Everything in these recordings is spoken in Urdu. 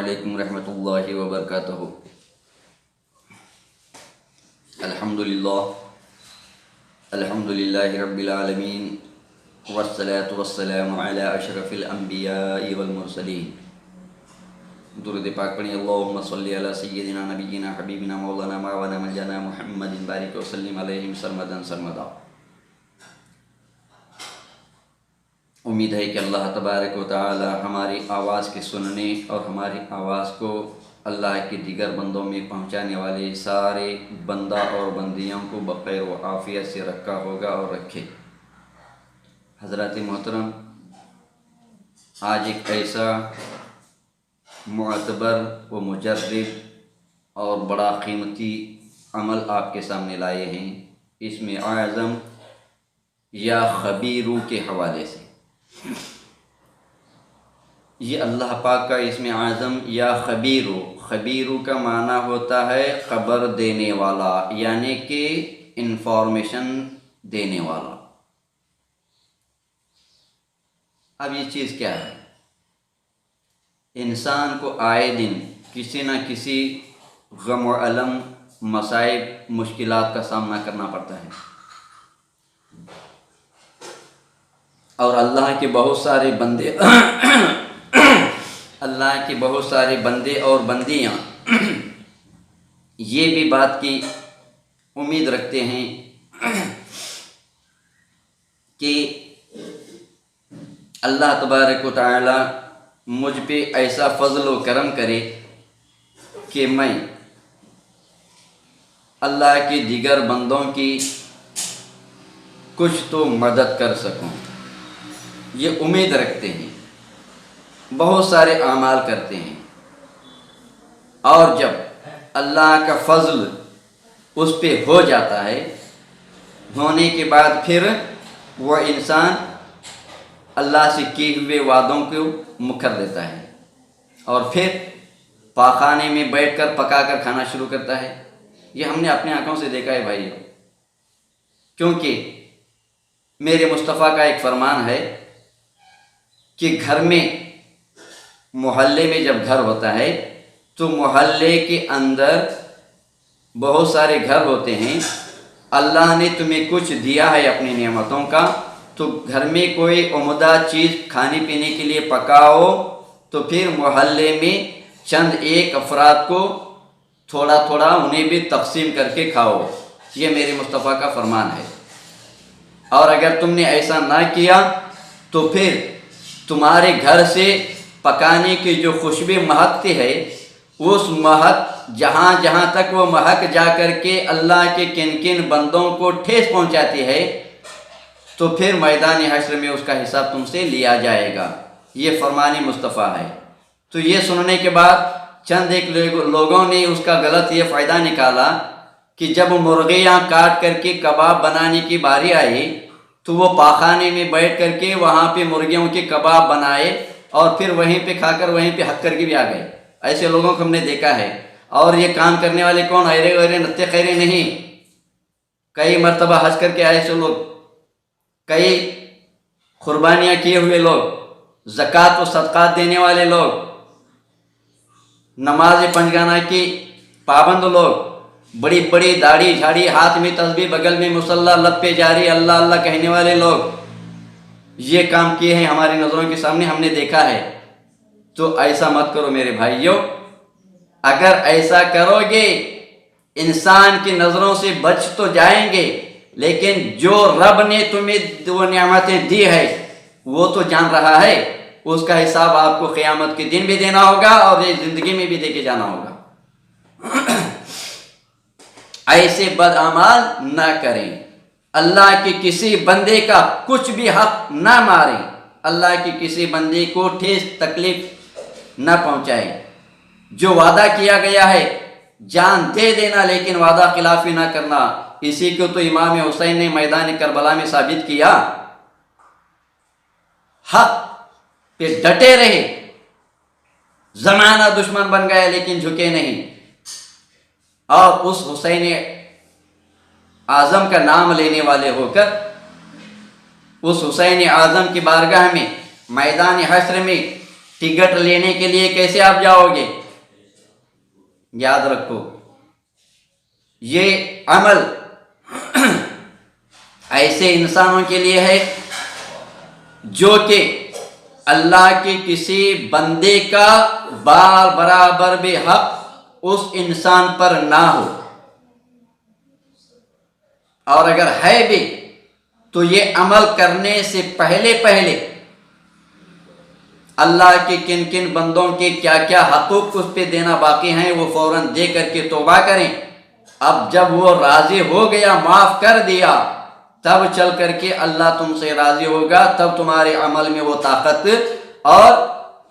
علیکم ورحمۃ اللہ وبرکاتہ۔ الحمدللہ رب العالمین والصلاة والسلام علی اشرف الانبیاء والمرسلین۔ درود پاک پڑھیں۔ اللہم صلی علی سیدنا نبینا حبیبنا مولانا مولانا ملجانا محمد بارک وسلم علیہم سرمدا سرمدا۔ امید ہے کہ اللہ تبارک و تعالی ہماری آواز کے سننے اور ہماری آواز کو اللہ کے دیگر بندوں میں پہنچانے والے سارے بندہ اور بندیوں کو بخیر و عافیت سے رکھا ہوگا اور رکھے۔ حضرات محترم، آج ایک ایسا معتبر و مجرب اور بڑا قیمتی عمل آپ کے سامنے لائے ہیں، اسم اعظم یا خبیرو کے حوالے سے۔ یہ اللہ پاک کا اسم اعظم یا خبیرو کا معنی ہوتا ہے خبر دینے والا، یعنی کہ انفارمیشن دینے والا۔ اب یہ چیز کیا ہے؟ انسان کو آئے دن کسی نہ کسی غم و الم، مصائب، مشکلات کا سامنا کرنا پڑتا ہے، اور اللہ کے بہت سارے بندے اور بندیاں یہ بھی بات کی امید رکھتے ہیں کہ اللہ تبارک و تعالی مجھ پہ ایسا فضل و کرم کرے کہ میں اللہ کے دیگر بندوں کی کچھ تو مدد کر سکوں۔ یہ امید رکھتے ہیں، بہت سارے اعمال کرتے ہیں، اور جب اللہ کا فضل اس پہ ہو جاتا ہے، ہونے کے بعد پھر وہ انسان اللہ سے کیے ہوئے وعدوں کو مکر دیتا ہے، اور پھر پاخانے میں بیٹھ کر پکا کر کھانا شروع کرتا ہے۔ یہ ہم نے اپنے آنکھوں سے دیکھا ہے بھائیو، کیونکہ میرے مصطفیٰ کا ایک فرمان ہے کہ گھر میں، محلے میں جب گھر ہوتا ہے تو محلے کے اندر بہت سارے گھر ہوتے ہیں، اللہ نے تمہیں کچھ دیا ہے اپنی نعمتوں کا، تو گھر میں کوئی عمدہ چیز کھانے پینے کے لیے پکاؤ، تو پھر محلے میں چند ایک افراد کو تھوڑا تھوڑا انہیں بھی تقسیم کر کے کھاؤ۔ یہ میرے مصطفیٰ کا فرمان ہے، اور اگر تم نے ایسا نہ کیا تو پھر تمہارے گھر سے پکانے کی جو خوشبو مہکتی ہے، اس مہک جہاں جہاں تک وہ مہک جا کر کے اللہ کے کن کن بندوں کو ٹھیس پہنچاتی ہے، تو پھر میدان حشر میں اس کا حساب تم سے لیا جائے گا۔ یہ فرمان مصطفیٰ ہے۔ تو یہ سننے کے بعد چند ایک لوگوں نے اس کا غلط یہ فائدہ نکالا کہ جب مرغیاں کاٹ کر کے کباب بنانے کی باری آئی تو وہ پاخانے میں بیٹھ کر کے وہاں پہ مرغیوں کے کباب بنائے، اور پھر وہیں پہ کھا کر وہیں پہ ہک کر کے بھی آ گئے۔ ایسے لوگوں کو ہم نے دیکھا ہے، اور یہ کام کرنے والے کون؟ ایرے ویرے نتے خیرے نہیں، کئی مرتبہ حج کر کے آئے سے لوگ، کئی قربانیاں کیے ہوئے لوگ، زکوٰۃ و صدقات دینے والے لوگ، نماز پنجگانہ کی پابند لوگ، بڑی بڑی داڑھی جھاڑی، ہاتھ میں تسبیح، بغل میں مصلی، لب پہ جاری اللہ اللہ کہنے والے لوگ، یہ کام کیے ہیں ہماری نظروں کے سامنے، ہم نے دیکھا ہے۔ تو ایسا مت کرو میرے بھائیو۔ اگر ایسا کرو گے انسان کی نظروں سے بچ تو جائیں گے، لیکن جو رب نے تمہیں وہ نعمتیں دی ہے وہ تو جان رہا ہے، اس کا حساب آپ کو قیامت کے دن بھی دینا ہوگا اور یہ زندگی میں بھی دے کے جانا ہوگا۔ ایسے بد اعمال نہ کریں، اللہ کے کسی بندے کا کچھ بھی حق نہ ماریں، اللہ کے کسی بندے کو ٹھیس تکلیف نہ پہنچائیں۔ جو وعدہ کیا گیا ہے جان دے دینا، لیکن وعدہ خلافی نہ کرنا۔ اسی کو تو امام حسین نے میدان کربلا میں ثابت کیا، حق پہ ڈٹے رہے، زمانہ دشمن بن گیا لیکن جھکے نہیں، اور اس حسین اعظم کا نام لینے والے ہو کر اس حسین اعظم کی بارگاہ میں میدان حشر میں ٹکٹ لینے کے لیے کیسے آپ جاؤ گے؟ یاد رکھو یہ عمل ایسے انسانوں کے لیے ہے جو کہ اللہ کے کسی بندے کا بار برابر بھی حق اس انسان پر نہ ہو، اور اگر ہے بھی تو یہ عمل کرنے سے پہلے اللہ کے کن کن بندوں کے کیا کیا حقوق اس پہ دینا باقی ہیں وہ فوراً دے کر کے توبہ کریں۔ اب جب وہ راضی ہو گیا، معاف کر دیا، تب چل کر کے اللہ تم سے راضی ہوگا، تب تمہارے عمل میں وہ طاقت اور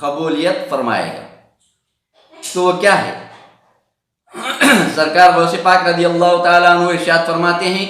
قبولیت فرمائے گا۔ تو وہ کیا ہے؟ سرکار غوث پاک رضی اللہ تعالیٰ عنہ ارشاد فرماتے ہیں،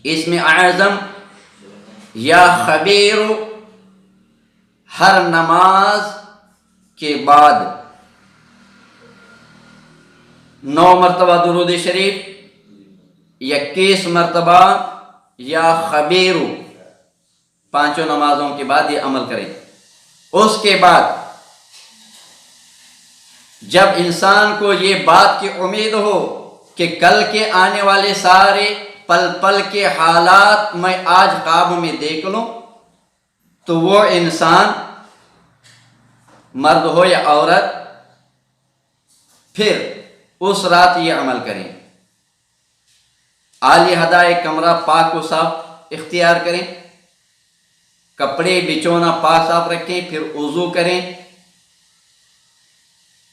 اس میں اعظم یا خبیر، ہر نماز کے بعد 9 مرتبہ درود شریف، 21 مرتبہ یا خبیر، 5 نمازوں کے بعد یہ عمل کریں۔ اس کے بعد جب انسان کو یہ بات کی امید ہو کہ کل کے آنے والے سارے پل پل کے حالات میں آج خواب میں دیکھ لوں، تو وہ انسان مرد ہو یا عورت پھر اس رات یہ عمل کریں، عالی ہدائے کمرہ پاک و صاف اختیار کریں، کپڑے بچھونا پاک صاف رکھیں، پھر وضو کریں،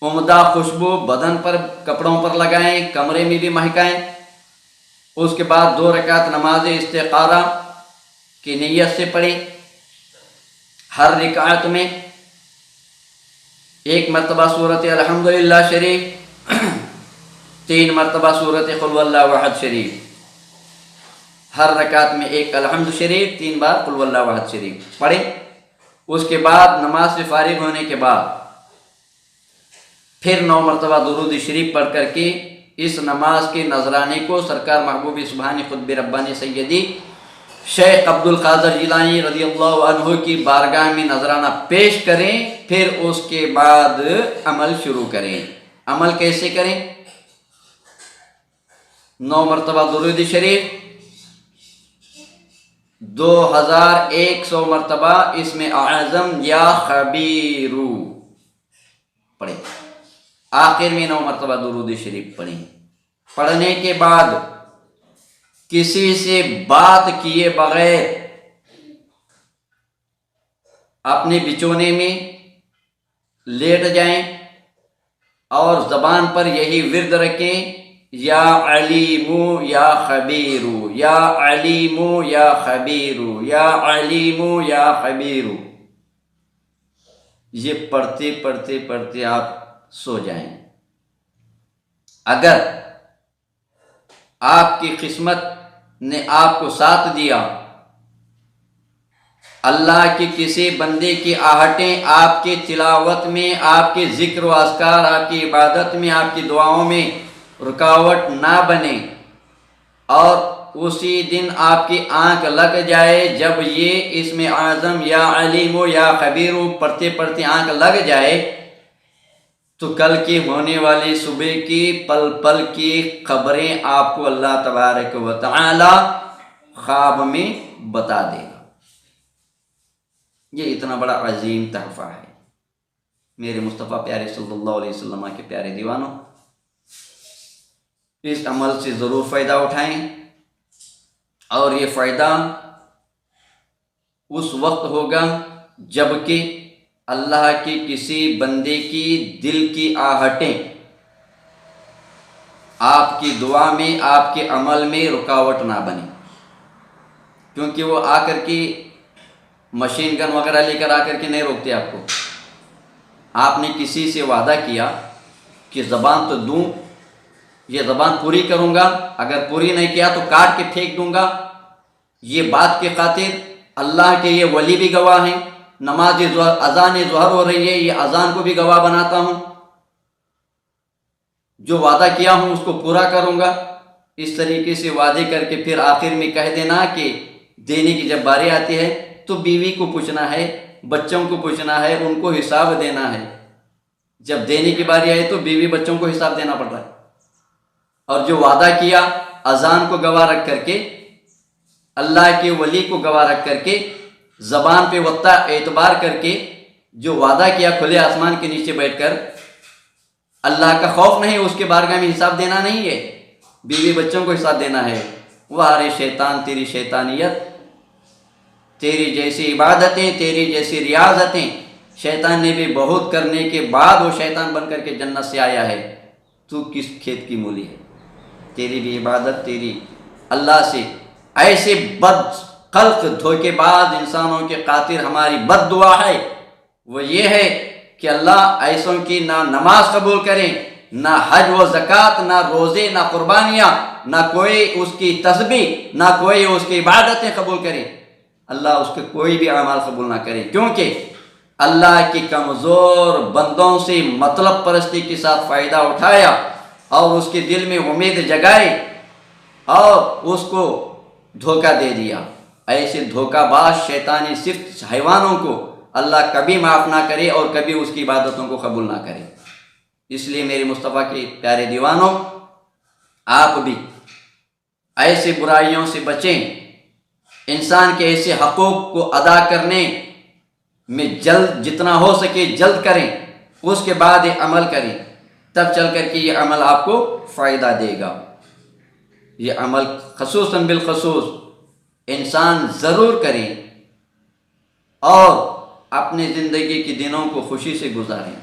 عمدہ خوشبو بدن پر کپڑوں پر لگائیں، کمرے میں بھی مہکائیں۔ اس کے بعد 2 رکعت نماز استخارہ کی نیت سے پڑھیں، ہر رکعت میں 1 مرتبہ سورۃ الحمدللہ شریف، 3 مرتبہ سورۃ قل واللہ احد شریف، ہر رکعت میں 1 الحمد شریف، 3 بار قل واللہ احد شریف پڑھیں۔ اس کے بعد نماز سے فارغ ہونے کے بعد پھر 9 مرتبہ درود شریف پڑھ کر کے اس نماز کے نذرانے کو سرکار محبوب سبحانی قطب ربانی سیدی شیخ عبد القادر جیلانی رضی اللہ عنہ کی بارگاہ میں نذرانہ پیش کریں، پھر اس کے بعد عمل شروع کریں۔ عمل کیسے کریں؟ 9 مرتبہ درود شریف، 2100 مرتبہ اس میں اعظم یا خبیرو پڑھیں، آخر میں 9 مرتبہ درود شریف پڑھیں۔ پڑھنے کے بعد کسی سے بات کیے بغیر اپنے بچونے میں لیٹ جائیں اور زبان پر یہی ورد رکھیں، یا علیمو یا خبیرو، یا علیمو یا خبیرو، یا علیمو یا خبیرو۔ یہ پڑھتے پڑھتے پڑھتے آپ سو جائیں۔ اگر آپ کی قسمت نے آپ کو ساتھ دیا، اللہ کے کسی بندے کی آہٹیں آپ کی تلاوت میں، آپ کے ذکر و اذکار، آپ کی عبادت میں، آپ کی دعاؤں میں رکاوٹ نہ بنے، اور اسی دن آپ کی آنکھ لگ جائے، جب یہ اسم اعظم یا علیم یا خبیر پڑھتے پڑھتے آنکھ لگ جائے، تو کل کی ہونے والی صبح کی پل پل کی خبریں آپ کو اللہ تبارک و تعالی خواب میں بتا دے گا۔ یہ اتنا بڑا عظیم تحفہ ہے میرے مصطفیٰ پیارے صلی اللہ علیہ وسلم کے پیارے دیوانوں، اس عمل سے ضرور فائدہ اٹھائیں، اور یہ فائدہ اس وقت ہوگا جب کہ اللہ کے کسی بندے کی دل کی آہٹیں آپ کی دعا میں، آپ کے عمل میں رکاوٹ نہ بنے، کیونکہ وہ آ کر کے مشین گن وغیرہ لے کر آ کر کے نہیں روکتے آپ کو۔ آپ نے کسی سے وعدہ کیا کہ زبان تو دوں، یہ زبان پوری کروں گا، اگر پوری نہیں کیا تو کاٹ کے پھینک دوں گا، یہ بات کی خاطر اللہ کے یہ ولی بھی گواہ ہیں، نماز اذان ظہر ہو رہی ہے، یہ اذان کو بھی گواہ بناتا ہوں، جو وعدہ کیا ہوں اس کو پورا کروں گا۔ اس طریقے سے وعدے کر کے پھر آخر میں کہہ دینا کہ دینے کی جب باری آتی ہے تو بیوی کو پوچھنا ہے بچوں کو پوچھنا ہے، ان کو حساب دینا ہے۔ جب دینے کی باری آئے تو بیوی بچوں کو حساب دینا پڑ رہا ہے، اور جو وعدہ کیا اذان کو گواہ رکھ کر کے، اللہ کے ولی کو گواہ رکھ کر کے، زبان پہ وطا اعتبار کر کے جو وعدہ کیا کھلے آسمان کے نیچے بیٹھ کر، اللہ کا خوف نہیں، اس کے بارگاہ میں حساب دینا نہیں ہے، بیوی بچوں کو حساب دینا ہے۔ وارے شیطان تیری شیطانیت، تیری جیسی عبادتیں، تیری جیسی ریاضتیں شیطان نے بھی بہت کرنے کے بعد وہ شیطان بن کر کے جنت سے آیا ہے، تو کس کھیت کی مولی ہے؟ تیری بھی عبادت، تیری اللہ سے ایسے بد خلق دھوکے باز انسانوں کے خاطر ہماری بد دعا ہے، وہ یہ ہے کہ اللہ ایسوں کی نہ نماز قبول کریں، نہ حج و زکوٰۃ، نہ روزے، نہ قربانیاں، نہ کوئی اس کی تسبیح، نہ کوئی اس کی عبادتیں قبول کرے، اللہ اس کے کوئی بھی اعمال قبول نہ کرے، کیونکہ اللہ کی کمزور بندوں سے مطلب پرستی کے ساتھ فائدہ اٹھایا اور اس کے دل میں امید جگائی اور اس کو دھوکہ دے دیا۔ ایسے دھوکہ باز شیطانی صرف حیوانوں کو اللہ کبھی معاف نہ کرے اور کبھی اس کی عبادتوں کو قبول نہ کرے۔ اس لیے میرے مصطفیٰ کے پیارے دیوانوں، آپ بھی ایسے برائیوں سے بچیں، انسان کے ایسے حقوق کو ادا کرنے میں جلد جتنا ہو سکے جلد کریں، اس کے بعد یہ عمل کریں، تب چل کر کے یہ عمل آپ کو فائدہ دے گا۔ یہ عمل خصوصاً بالخصوص انسان ضرور کریں اور اپنی زندگی کے دنوں کو خوشی سے گزاریں،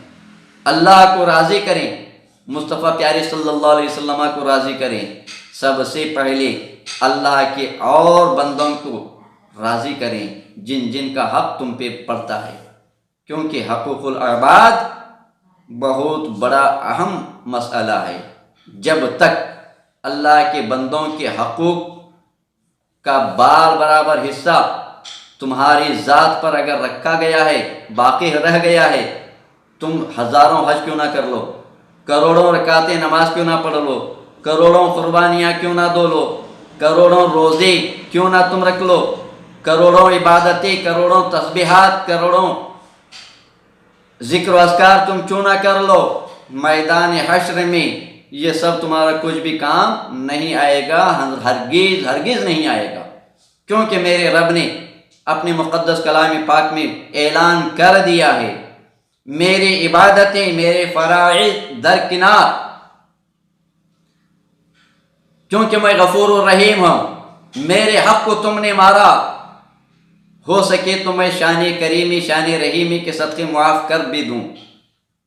اللہ کو راضی کریں، مصطفیٰ پیارے صلی اللہ علیہ وسلم کو راضی کریں، سب سے پہلے اللہ کے اور بندوں کو راضی کریں جن جن کا حق تم پہ پڑتا ہے، کیونکہ حقوق العباد بہت بڑا اہم مسئلہ ہے۔ جب تک اللہ کے بندوں کے حقوق کا بار برابر حصہ تمہاری ذات پر اگر رکھا گیا ہے، باقی رہ گیا ہے، تم ہزاروں حج کیوں نہ کر لو، کروڑوں رکعتیں نماز کیوں نہ پڑھ لو، کروڑوں قربانیاں کیوں نہ دو لو، کروڑوں روزے کیوں نہ تم رکھ لو، کروڑوں عبادتیں، کروڑوں تسبیحات، کروڑوں ذکر و اذکار تم کیوں نہ کر لو، میدان حشر میں یہ سب تمہارا کچھ بھی کام نہیں آئے گا، ہرگز ہرگز نہیں آئے گا، کیونکہ میرے رب نے اپنے مقدس کلام پاک میں اعلان کر دیا ہے، میری عبادتیں، میرے فرائض درکنار، کیونکہ میں غفور الرحیم ہوں، میرے حق کو تم نے مارا، ہو سکے تو میں شان کریمی، شان رحیمی کے صدقے معاف کر بھی دوں،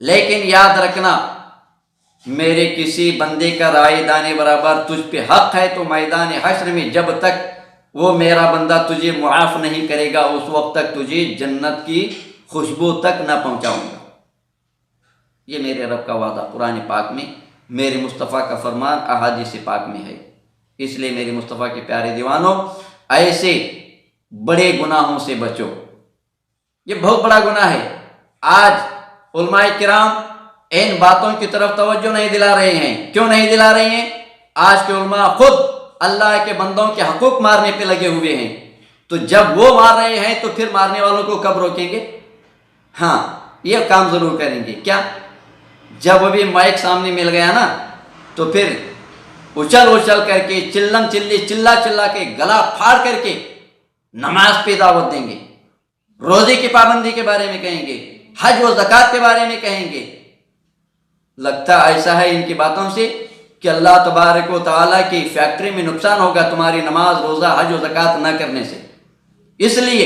لیکن یاد رکھنا میرے کسی بندے کا رائے دانے برابر تجھ پہ حق ہے، تو میدان حشر میں جب تک وہ میرا بندہ تجھے معاف نہیں کرے گا، اس وقت تک تجھے جنت کی خوشبو تک نہ پہنچاؤں گا۔ یہ میرے رب کا وعدہ قرآن پاک میں، میرے مصطفیٰ کا فرمان احادیث پاک میں ہے۔ اس لیے میرے مصطفیٰ کے پیارے دیوانوں، ایسے بڑے گناہوں سے بچو، یہ بہت بڑا گناہ ہے۔ آج علماء کرام ان باتوں کی طرف توجہ نہیں دلا رہے ہیں۔ کیوں نہیں دلا رہے ہیں؟ آج کے علماء خود اللہ کے بندوں کے حقوق مارنے پہ لگے ہوئے ہیں، تو جب وہ مار رہے ہیں تو پھر مارنے والوں کو کب روکیں گے؟ ہاں، یہ کام ضرور کریں گے۔ کیا؟ جب ابھی مائک سامنے مل گیا نا، تو پھر اچھل اچھل کر کے، چلم چلی، چلا چلا کے، گلا پھاڑ کر کے نماز پہ دعوت دیں گے، روزے کی پابندی کے بارے میں کہیں گے، حج و زکوٰۃ کے بارے میں کہیں گے۔ لگتا ایسا ہے ان کی باتوں سے کہ اللہ تبارک و تعالیٰ کی فیکٹری میں نقصان ہوگا تمہاری نماز، روزہ، حج و زکوٰۃ نہ کرنے سے۔ اس لیے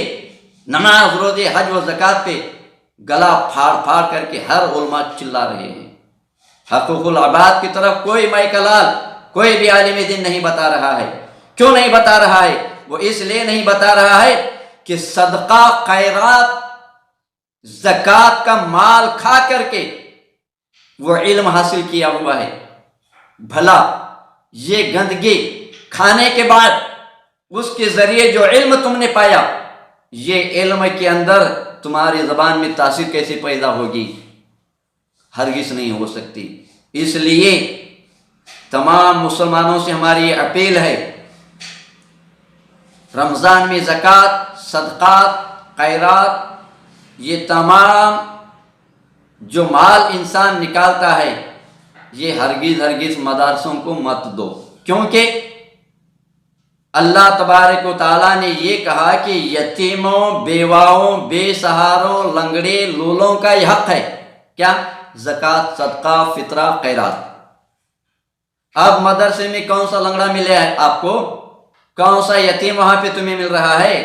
نماز، روزے، حج و زکوٰۃ پہ گلا پھاڑ پھاڑ کر کے ہر علماء چلا رہے ہیں۔ حقوق العباد کی طرف کوئی مائکلال، کوئی بھی عالم دین نہیں بتا رہا ہے۔ کیوں نہیں بتا رہا ہے؟ وہ اس لیے نہیں بتا رہا ہے کہ صدقہ، خیرات، زکوٰۃ کا مال کھا کر کے وہ علم حاصل کیا ہوا ہے، بھلا یہ گندگی کھانے کے بعد اس کے ذریعے جو علم تم نے پایا، یہ علم کے اندر تمہاری زبان میں تاثیر کیسے پیدا ہوگی؟ ہرگز نہیں ہو سکتی۔ اس لیے تمام مسلمانوں سے ہماری یہ اپیل ہے، رمضان میں زکوٰۃ، صدقات، خیرات یہ تمام جو مال انسان نکالتا ہے یہ ہرگز مدارسوں کو مت دو، کیونکہ اللہ تبارک و تعالیٰ نے یہ کہا کہ یتیموں، بیواؤں، بے سہاروں، لنگڑے، لولوں کا یہ حق ہے، کیا؟ زکوٰۃ، صدقہ، فطرہ، خیرات۔ اب مدرسے میں کون سا لنگڑا ملے ہے آپ کو؟ کون سا یتیم وہاں پہ تمہیں مل رہا ہے؟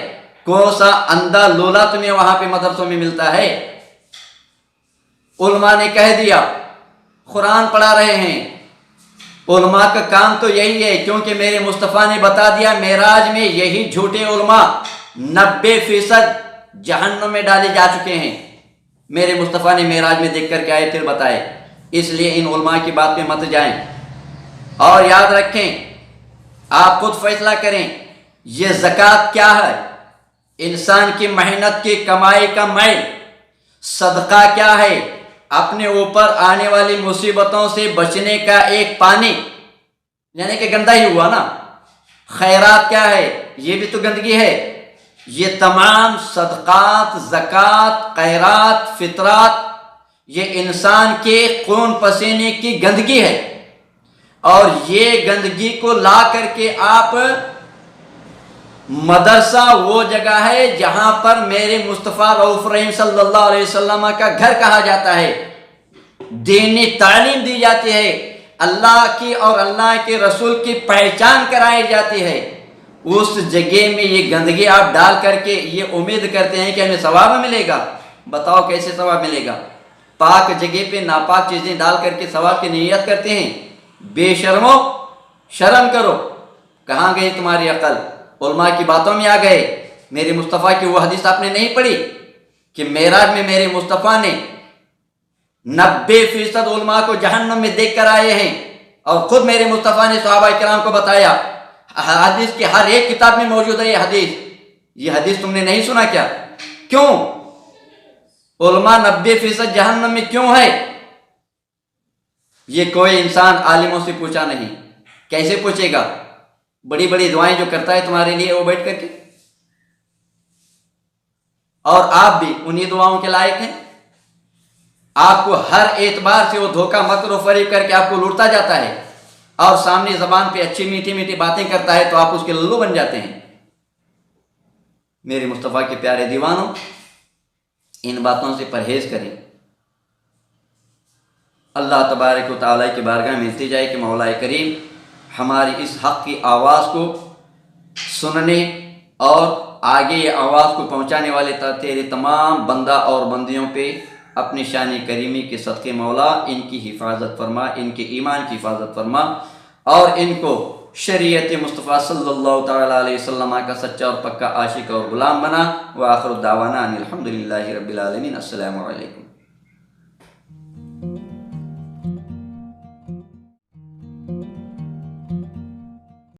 کون سا اندھا لولا تمہیں وہاں پہ مدرسوں میں ملتا ہے؟ علماء نے کہہ دیا، قرآن پڑھا رہے ہیں، علماء کا کام تو یہی ہے، کیونکہ میرے مصطفیٰ نے بتا دیا معراج میں یہی جھوٹے علماء 90% جہنم میں ڈالے جا چکے ہیں۔ میرے مصطفیٰ نے معراج میں دیکھ کر کے آئے پھر بتائے، اس لیے ان علماء کی بات پہ مت جائیں، اور یاد رکھیں، آپ خود فیصلہ کریں یہ زکوٰۃ کیا ہے؟ انسان کی محنت کی کمائی کا میل۔ صدقہ کیا ہے؟ اپنے اوپر آنے والی مصیبتوں سے بچنے کا ایک پانی، یعنی کہ گندا ہی ہوا نا۔ خیرات کیا ہے؟ یہ بھی تو گندگی ہے۔ یہ تمام صدقات، زکوٰۃ، خیرات، فطرات، یہ انسان کے خون پسینے کی گندگی ہے، اور یہ گندگی کو لا کر کے آپ، مدرسہ وہ جگہ ہے جہاں پر میرے مصطفیٰ رؤوف رحیم صلی اللہ علیہ وسلم کا گھر کہا جاتا ہے، دینی تعلیم دی جاتی ہے، اللہ کی اور اللہ کے رسول کی پہچان کرائی جاتی ہے، اس جگہ میں یہ گندگی آپ ڈال کر کے یہ امید کرتے ہیں کہ ہمیں ثواب ملے گا؟ بتاؤ کیسے ثواب ملے گا؟ پاک جگہ پہ ناپاک چیزیں ڈال کر کے ثواب کی نیت کرتے ہیں۔ بے شرمو، شرم کرو، کہاں گئی تمہاری عقل؟ علماء کی باتوں میں آ گئے۔ میرے مصطفیٰ کی وہ حدیث آپ نے نہیں پڑھی کہ معراج میں میرے مصطفیٰ نے 90% علماء کو جہنم میں دیکھ کر آئے ہیں، اور خود میرے مصطفیٰ نے صحابہ کرام کو بتایا، حدیث کی ہر ایک کتاب میں موجود ہے یہ حدیث تم نے نہیں سنا کیا؟ کیوں علماء 90% جہنم میں کیوں ہے؟ یہ کوئی انسان عالموں سے پوچھا نہیں، کیسے پوچھے گا؟ بڑی بڑی دعائیں جو کرتا ہے تمہارے لیے وہ بیٹھ کر کے، اور آپ بھی انہی دعاؤں کے لائق ہیں۔ آپ کو ہر اعتبار سے وہ دھوکہ مکر و فریب کر کے آپ کو لوٹتا جاتا ہے، اور سامنے زبان پہ اچھی میٹھی میٹھی باتیں کرتا ہے تو آپ اس کے للو بن جاتے ہیں۔ میرے مصطفیٰ کے پیارے دیوانوں، ان باتوں سے پرہیز کریں۔ اللہ تبارک و تعالیٰ کی بارگاہ میں التجا ہے کہ مولا کریم ہماری اس حق کی آواز کو سننے اور آگے یہ آواز کو پہنچانے والے تیرے تمام بندہ اور بندیوں پہ اپنی شان کریمی کے صدقے مولا ان کی حفاظت فرما، ان کے ایمان کی حفاظت فرما، اور ان کو شریعت مصطفیٰ صلی اللہ تعالیٰ علیہ وسلم کا سچا اور پکا عاشق اور غلام بنا۔ وآخر دعوانا ان الحمد للہ رب العالمین۔ السلام علیکم۔